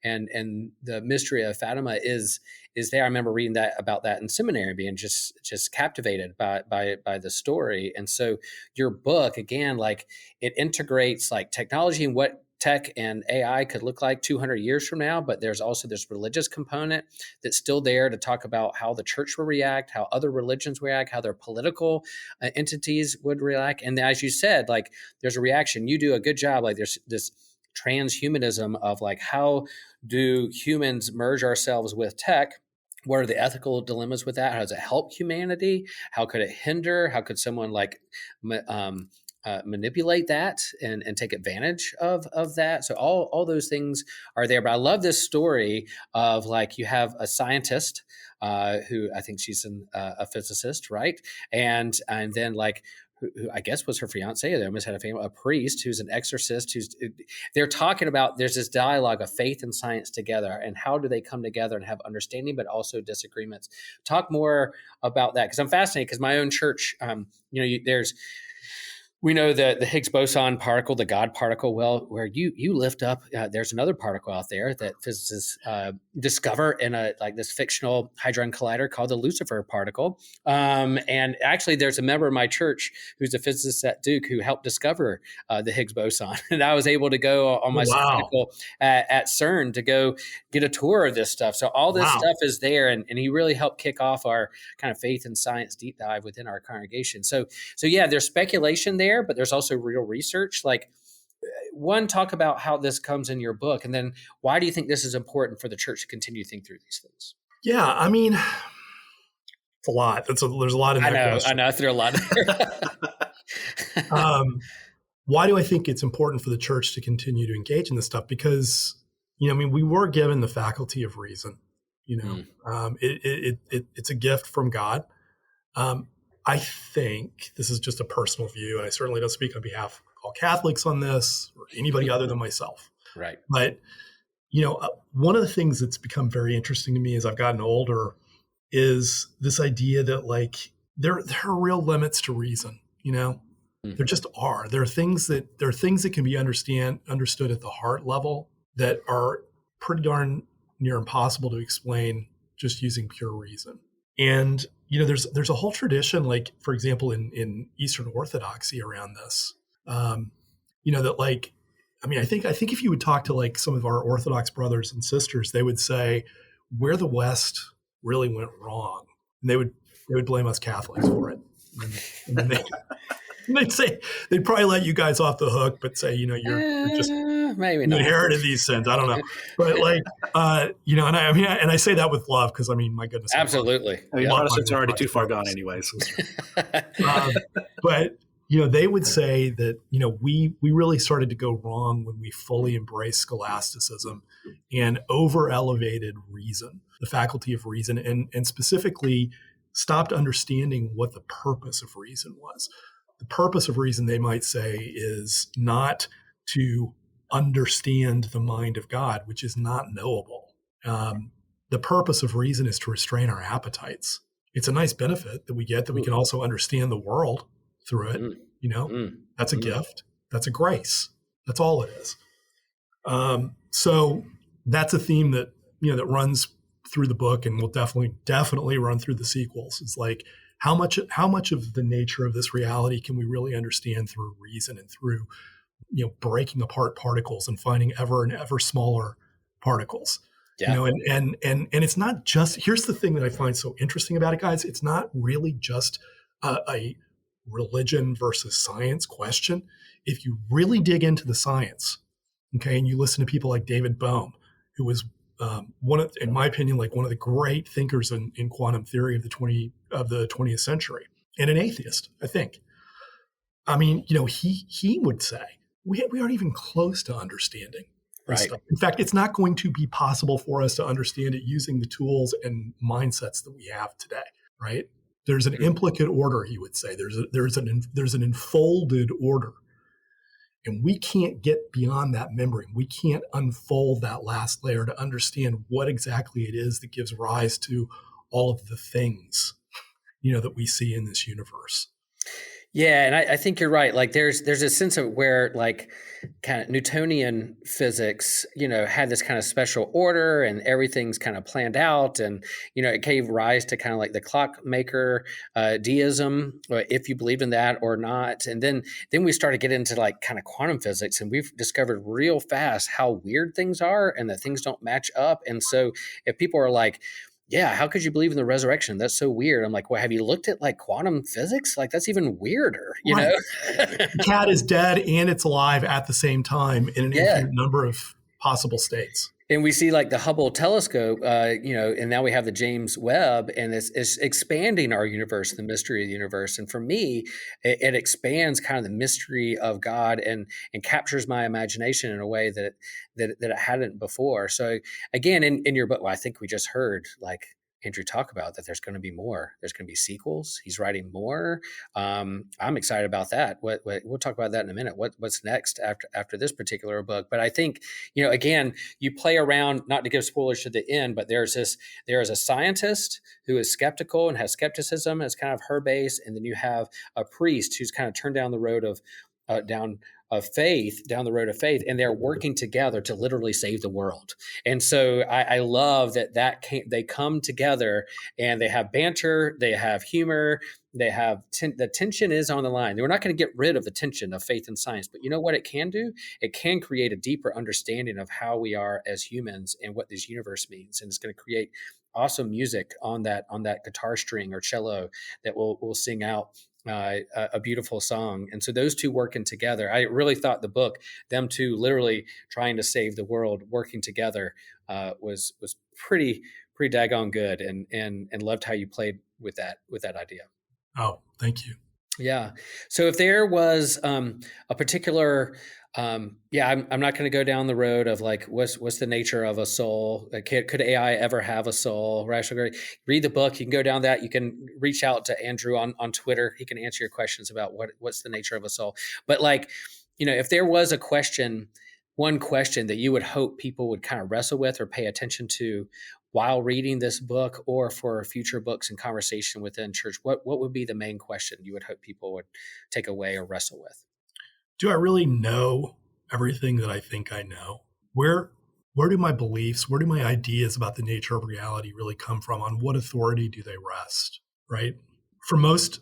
and the mystery of Fatima is there. I remember reading about that in seminary, being just captivated by the story. And so your book, again, like it integrates like technology and what tech and AI could look like 200 years from now, but there's also this religious component that's still there to talk about how the church will react, how other religions react, how their political entities would react. And as you said, like there's a reaction. You do a good job. Like there's this transhumanism of like, how do humans merge ourselves with tech? What are the ethical dilemmas with that? How does it help humanity? How could it hinder? How could someone like manipulate that and take advantage of that? So all those things are there. But I love this story of like you have a scientist who I think she's a physicist, right? And then like who I guess was her fiance. They almost had a priest who's an exorcist. They're talking about, there's this dialogue of faith and science together, and how do they come together and have understanding, but also disagreements. Talk more about that, because I'm fascinated. Because my own church, we know the Higgs boson particle, the God particle. Well, where you lift up, there's another particle out there that physicists discover in this fictional hadron collider called the Lucifer particle. And actually, there's a member of my church who's a physicist at Duke who helped discover the Higgs boson. And I was able to go on my sabbatical at CERN to go get a tour of this stuff. So all this stuff is there, and he really helped kick off our kind of faith and science deep dive within our congregation. So yeah, there's speculation there, but there's also real research. Like, one, talk about how this comes in your book, and then why do you think this is important for the church to continue to think through these things? Yeah, I mean, it's a lot. There's a lot in that question. I know. I threw a lot in there. Why do I think it's important for the church to continue to engage in this stuff? Because, we were given the faculty of reason. It's a gift from God. I think this is just a personal view, and I certainly don't speak on behalf of all Catholics on this or anybody other than myself. Right. But, one of the things that's become very interesting to me as I've gotten older is this idea that like there are real limits to reason. There just are. There are things that can be understood at the heart level that are pretty darn near impossible to explain just using pure reason. And there's a whole tradition, like, for example, in Eastern Orthodoxy around this, that like, I think if you would talk to like some of our Orthodox brothers and sisters, they would say where the West really went wrong, and they would blame us Catholics for it. And then they'd say, they'd probably let you guys off the hook, but say, you're just Maybe you not. inherited these sins. I don't know, but like, and I say that with love because I mean, my goodness, Absolutely. I mean, Protestants are already too far gone, anyways. But they would say that we really started to go wrong when we fully embraced scholasticism and over elevated reason, the faculty of reason, and specifically stopped understanding what the purpose of reason was. The purpose of reason, they might say, is not to understand the mind of God, which is not knowable. The purpose of reason is to restrain our appetites. It's a nice benefit that we get, that we can also understand the world through it. That's a gift. That's a grace. That's all it is. So that's a theme that, that runs through the book and will definitely run through the sequels. It's like, how much of the nature of this reality can we really understand through reason and through, breaking apart particles and finding ever and ever smaller particles. Yeah. And it's not just, here's the thing that I find so interesting about it, guys. It's not really just a religion versus science question. If you really dig into the science, okay, and you listen to people like David Bohm, who was in my opinion, like one of the great thinkers in quantum theory of the 20th century, and an atheist, I think. I mean, he would say we aren't even close to understanding this stuff. In fact, it's not going to be possible for us to understand it using the tools and mindsets that we have today. Right? There's an implicate order, he would say. There's an enfolded order. And we can't get beyond that membrane. We can't unfold that last layer to understand what exactly it is that gives rise to all of the things, that we see in this universe. Yeah, and I think you're right. Like there's a sense of where like kind of Newtonian physics, had this kind of special order and everything's kind of planned out, and it gave rise to kind of like the clockmaker deism, if you believe in that or not. And then we started getting into like kind of quantum physics, and we've discovered real fast how weird things are and that things don't match up. And so if people are like, yeah, how could you believe in the resurrection? That's so weird. I'm like, well, have you looked at like quantum physics? Like that's even weirder, know? The cat is dead and it's alive at the same time in an infinite number of possible states. And we see like the Hubble telescope, and now we have the James Webb, and it's expanding our universe, the mystery of the universe. And for me, it expands kind of the mystery of God and captures my imagination in a way that it hadn't before. So again, in your book, well, I think we just heard like Andrew talk about that there's going to be more. There's going to be sequels. He's writing more. I'm excited about that. We'll talk about that in a minute. What's next after this particular book? But I think, again, you play around, not to give spoilers to the end, but there is a scientist who is skeptical and has skepticism as kind of her base. And then you have a priest who's kind of turned down the road of faith, and they're working together to literally save the world. And so I love they come together and they have banter, they have humor, they have the tension is on the line. We're not going to get rid of the tension of faith and science, but you know what it can do? It can create a deeper understanding of how we are as humans and what this universe means. And it's going to create awesome music on that guitar string or cello that we'll sing out a beautiful song. And so those two working together, I really thought the book, them two literally trying to save the world, working together, was pretty daggone good, and loved how you played with that idea. Oh, thank you. Yeah. So if there was a particular, I'm not going to go down the road of like, what's the nature of a soul? Could AI ever have a soul? Rational, read the book. You can go down that. You can reach out to Andrew on Twitter. He can answer your questions about what's the nature of a soul. But like, if there was one question that you would hope people would kind of wrestle with or pay attention to while reading this book or for future books and conversation within church, what would be the main question you would hope people would take away or wrestle with? Do I really know everything that I think I know? Where do my beliefs, where do my ideas about the nature of reality really come from? On what authority do they rest, right? For most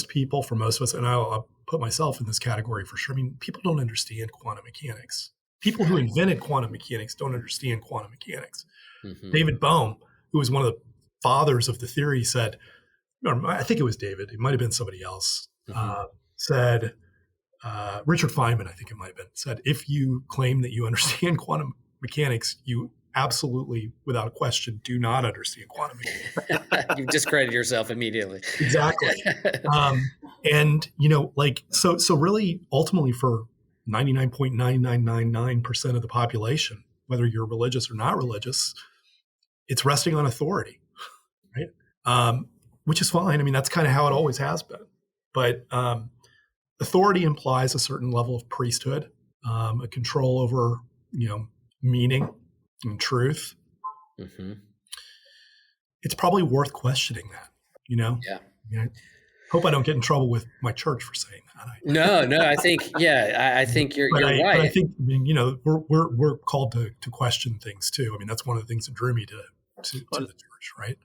people, for most of us, and I'll put myself in this category for sure. I mean, people don't understand quantum mechanics. People who invented quantum mechanics don't understand quantum mechanics. Mm-hmm. David Bohm, who was one of the fathers of the theory, said, I think it was David, it might have been somebody else, said, Richard Feynman, I think it might have been, said, if you claim that you understand quantum mechanics, you absolutely, without a question, do not understand quantum mechanics. You've discredited yourself immediately. Exactly. And, so really, ultimately, for 99.9999% of the population, whether you're religious or not religious, it's resting on authority, right? Which is fine. I mean, that's kind of how it always has been. But authority implies a certain level of priesthood, a control over, meaning and truth. Mm-hmm. It's probably worth questioning that, Yeah. I hope I don't get in trouble with my church for saying that. No, I think, I think you're right. But I think, we're called to question things too. I mean, that's one of the things that drew me to the church, right?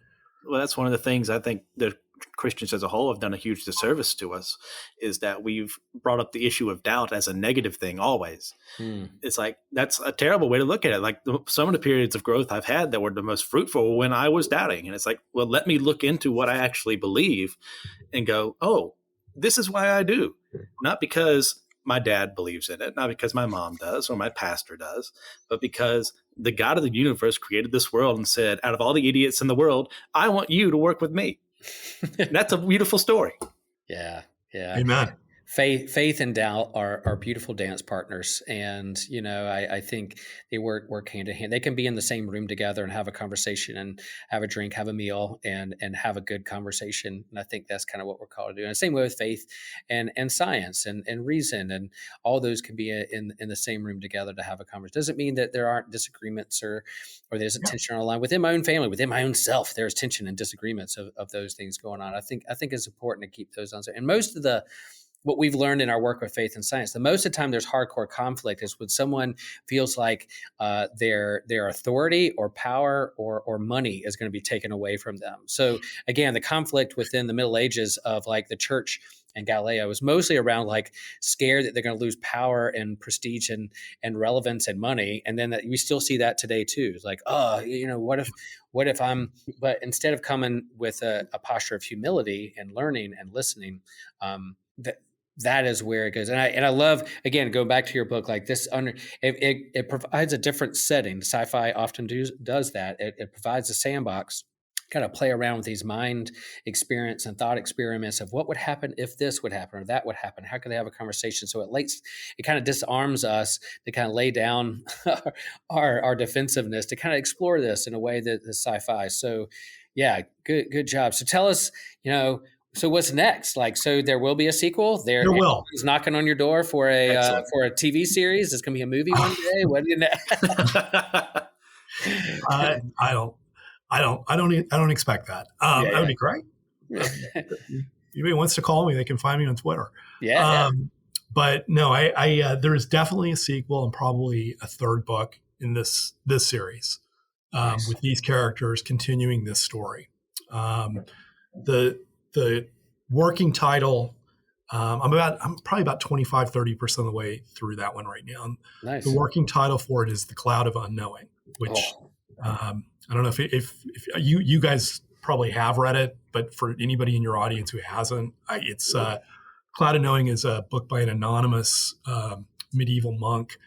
Well, that's one of the things I think that Christians as a whole have done a huge disservice to us, is that we've brought up the issue of doubt as a negative thing always. It's like, that's a terrible way to look at it. Like some of the periods of growth I've had that were the most fruitful when I was doubting. And it's like, well, let me look into what I actually believe and go, oh, this is why I do. Not because my dad believes in it, not because my mom does or my pastor does, but because the God of the universe created this world and said, out of all the idiots in the world, I want you to work with me. That's a beautiful story. Yeah. Amen. Faith and doubt are beautiful dance partners, and I think they work hand in hand. They can be in the same room together and have a conversation and have a drink, have a meal, and have a good conversation. And I think that's kind of what we're called to do. And the same way with faith and science and reason, and all those can be in the same room together to have a conversation. Doesn't mean that there aren't disagreements or there's a tension on the line within my own family, within my own self. There's tension and disagreements of those things going on. I think it's important to keep those on. And most of what we've learned in our work with faith and science, the most of the time there's hardcore conflict is when someone feels like their authority or power or money is going to be taken away from them. So again, the conflict within the Middle Ages of like the church and Galileo was mostly around like scared that they're going to lose power and prestige and relevance and money. And then we still see that today too. It's like, what if but instead of coming with a posture of humility and learning and listening, that is where it goes. And I love, again, going back to your book, like this, it provides a different setting. Sci-fi often does that. It provides a sandbox, kind of play around with these mind experience and thought experiments of what would happen if this would happen or that would happen. How can they have a conversation? So it kind of disarms us to kind of lay down our defensiveness to kind of explore this in a way that is sci-fi. So yeah, good job. So tell us, so what's next? Like, so there will be a sequel. There will. Is knocking on your door for a TV series. It's going to be a movie one day. What do you know? I don't expect that. That would be great. Anybody wants to call me, they can find me on Twitter. But no, there is definitely a sequel and probably a third book in this series with these characters continuing this story. The working title, I'm probably about 25-30% of the way through that one right now. Nice. The working title for it is The Cloud of Unknowing, which I don't know if you guys probably have read it, but for anybody in your audience who hasn't, it's Cloud of Knowing is a book by an anonymous medieval monk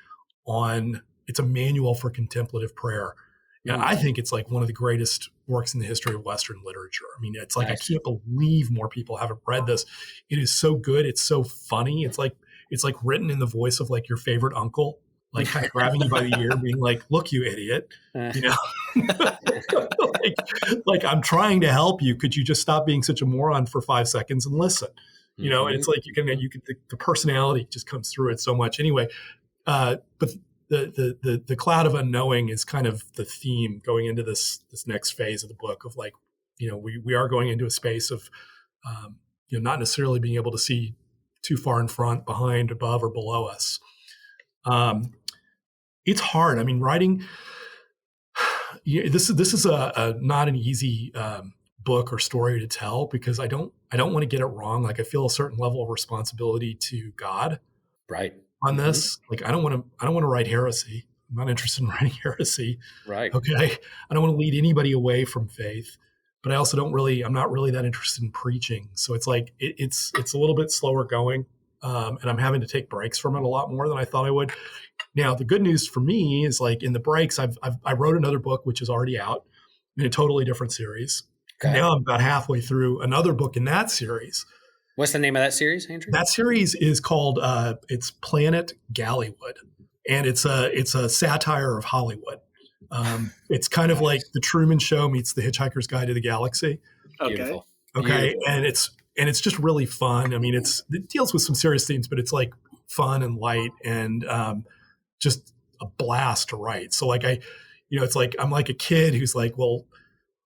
it's a manual for contemplative prayer. Yeah, I think it's like one of the greatest works in the history of Western literature. I mean, it's like, nice. I can't believe more people haven't read this. It is so good. It's so funny. It's like written in the voice of like your favorite uncle, like kind of grabbing you by the ear, being like, "Look, you idiot," like I'm trying to help you. Could you just stop being such a moron for 5 seconds and listen? And it's like the personality just comes through it so much. Anyway, but the cloud of unknowing is kind of the theme going into this next phase of the book of like, we are going into a space of, not necessarily being able to see too far in front, behind, above, or below us. It's hard. I mean, writing, this is a not an easy book or story to tell because I don't want to get it wrong. Like I feel a certain level of responsibility to God. Right. On this, like I don't want to write heresy. I'm not interested in writing heresy. Right. Okay. I don't want to lead anybody away from faith, but I also I'm not really that interested in preaching. So it's like it's a little bit slower going. and I'm having to take breaks from it a lot more than I thought I would. Now, the good news for me is like in the breaks, I wrote another book, which is already out in a totally different series. Okay. Now I'm about halfway through another book in that series. What's the name of that series, Andrew? That series is called it's Planet Gallywood, and it's a satire of Hollywood. It's kind of like The Truman Show meets The Hitchhiker's Guide to the Galaxy. Beautiful. Okay, Beautiful. and it's just really fun. I mean, it deals with some serious themes, but it's like fun and light and just a blast to write. So like it's like I'm like a kid who's like, well,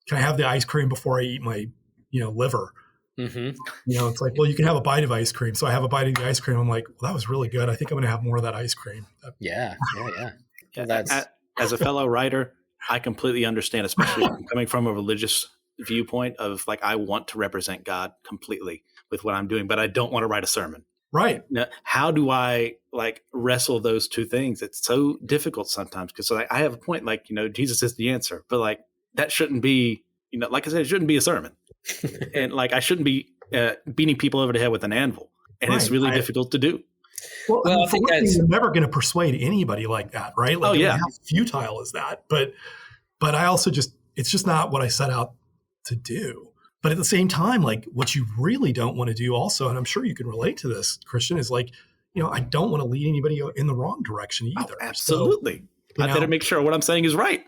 can I have the ice cream before I eat my liver? Mm-hmm. It's like, well, you can have a bite of ice cream. So I have a bite of the ice cream. I'm like, well, that was really good. I think I'm going to have more of that ice cream. Yeah. Well, as a fellow writer, I completely understand, especially coming from a religious viewpoint of like, I want to represent God completely with what I'm doing, but I don't want to write a sermon. Right. Now, how do I like wrestle those two things? It's so difficult sometimes because like, I have a point like, Jesus is the answer, but like that shouldn't be, like I said, it shouldn't be a sermon. And like, I shouldn't be beating people over the head with an anvil. And it's really difficult to do. Well, I think you're never going to persuade anybody like that, right? Like, how futile is that? But I also it's just not what I set out to do. But at the same time, like what you really don't want to do also, and I'm sure you can relate to this, Christian, is like, I don't want to lead anybody in the wrong direction either. Oh, absolutely. So, I better make sure what I'm saying is right.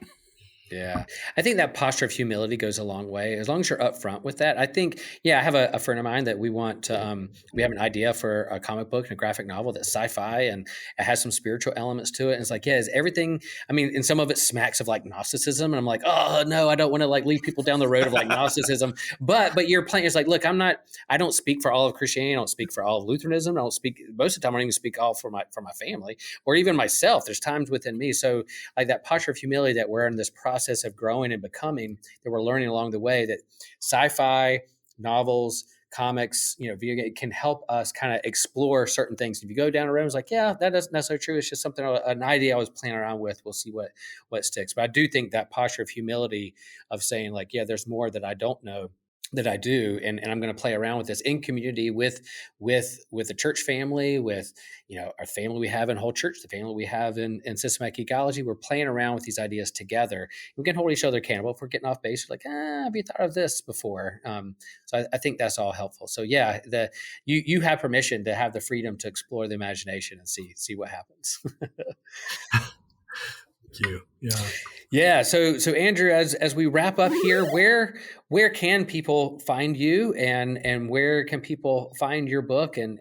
Yeah. I think that posture of humility goes a long way. As long as you're upfront with that, I think, I have a friend of mine that we want to, we have an idea for a comic book and a graphic novel that's sci-fi and it has some spiritual elements to it. And it's like, is everything, and some of it smacks of like Gnosticism. And I'm like, oh no, I don't want to like lead people down the road of like Gnosticism. But your plan is like, look, I don't speak for all of Christianity. I don't speak for all of Lutheranism. I don't speak, most of the time, I don't even speak all for my family or even myself. There's times within me. So like that posture of humility that we're in this process of growing and becoming, that we're learning along the way, that sci-fi novels, comics, video game can help us kind of explore certain things. If you go down a road, it's like, that isn't necessarily true. It's just something, an idea I was playing around with. We'll see what sticks. But I do think that posture of humility of saying like, there's more that I don't know that I do, and I'm going to play around with this in community with the church family, with our family we have in whole church, the family we have in systematic ecology. We're playing around with these ideas together. We can hold each other accountable if we're getting off base. Like, have you thought of this before? So I think that's all helpful. So you have permission to have the freedom to explore the imagination and see what happens. Thank you. Yeah. Yeah. So Andrew, as we wrap up here, where can people find you and where can people find your book and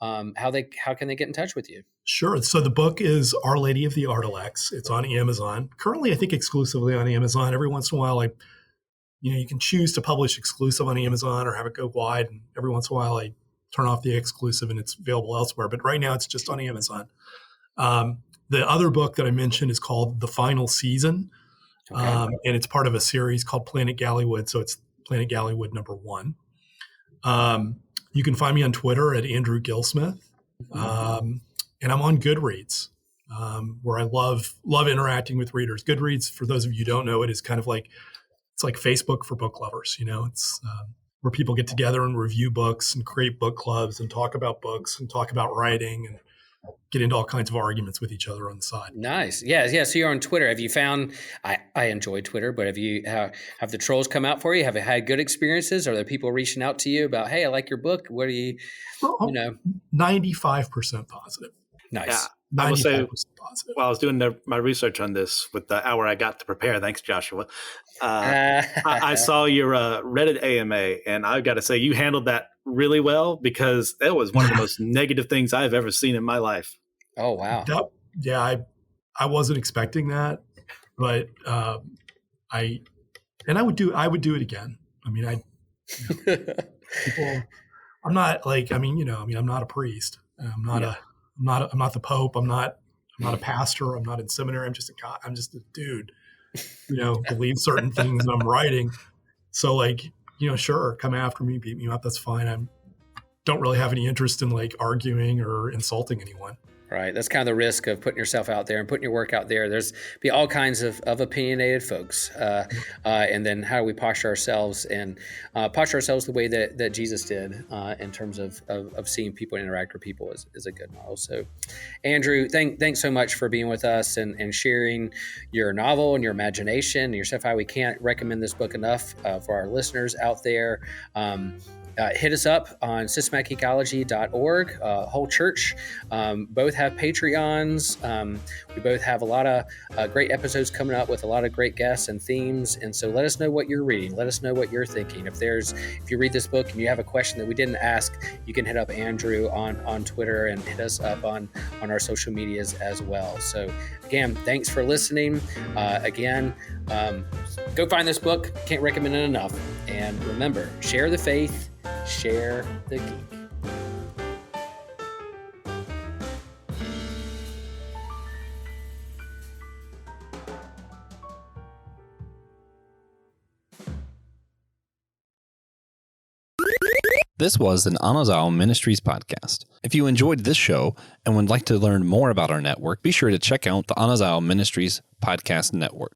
how can they get in touch with you? Sure. So the book is Our Lady of the Artilects. It's on Amazon. Currently, I think exclusively on Amazon. Every once in a while, you can choose to publish exclusive on Amazon or have it go wide. And every once in a while, I turn off the exclusive and it's available elsewhere. But right now, it's just on Amazon. The other book that I mentioned is called The Final Season, and it's part of a series called Planet Gallywood. So it's Planet Gallywood #1. You can find me on Twitter at Andrew Gillsmith, and I'm on Goodreads, where I love interacting with readers. Goodreads, for those of you who don't know, it is kind of like it's like Facebook for book lovers. It's where people get together and review books and create book clubs and talk about books and talk about writing and get into all kinds of arguments with each other on the side. Nice. Yeah. So you're on Twitter. Have you found, I enjoy Twitter, but have the trolls come out for you? Have you had good experiences? Are there people reaching out to you about, hey, I like your book. What do you, 95% positive. Nice. Yeah. I will say, positive. while I was doing my research on this with the hour I got to prepare, thanks, Joshua, I saw your Reddit AMA, and I've got to say you handled that really well because that was one of the most negative things I've ever seen in my life. Oh, wow. I wasn't expecting that, but I would do it again. I'm not like, I'm not a priest. I'm not the Pope. I'm not a pastor. I'm not in seminary. I'm just a dude, believes certain things I'm writing. So sure, come after me, beat me up. That's fine. I don't really have any interest in arguing or insulting anyone. right? That's kind of the risk of putting yourself out there and putting your work out there. There's be all kinds of opinionated folks. And then how do we posture ourselves and posture ourselves the way that Jesus did in terms of seeing people interact with people is a good model. So, Andrew, thanks so much for being with us and sharing your novel and your imagination and your stuff. We can't recommend this book enough for our listeners out there. Hit us up on systematicgeekology.org. Whole church both have Patreons. We both have a lot of great episodes coming up with a lot of great guests and themes. And so let us know what you're reading. Let us know what you're thinking. If you read this book and you have a question that we didn't ask, you can hit up Andrew on Twitter and hit us up on our social medias as well. So again, thanks for listening. Go find this book. Can't recommend it enough. And remember, share the faith, share the geek. This was an Anazao Ministries podcast. If you enjoyed this show and would like to learn more about our network, be sure to check out the Anazao Ministries Podcast Network.